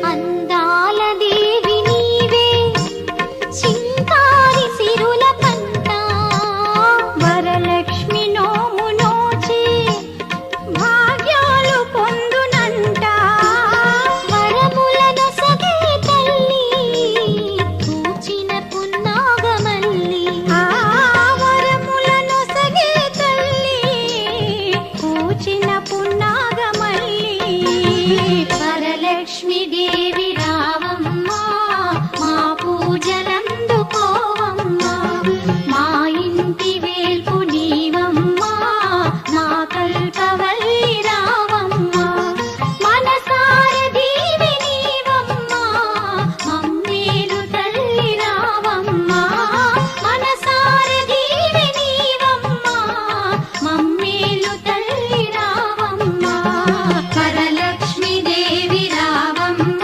అందాల దేవి నీవే చింకారి సిరుల పంట వరలక్ష్మి నోము నోచి భాగ్యాలు పొందునంట వరములను సగే తల్లి పూచిన పున్నాగమల్లి వరములను సగే తల్లి పూచిన పున్నాగమల్లి వరలక్ష్మి దేవి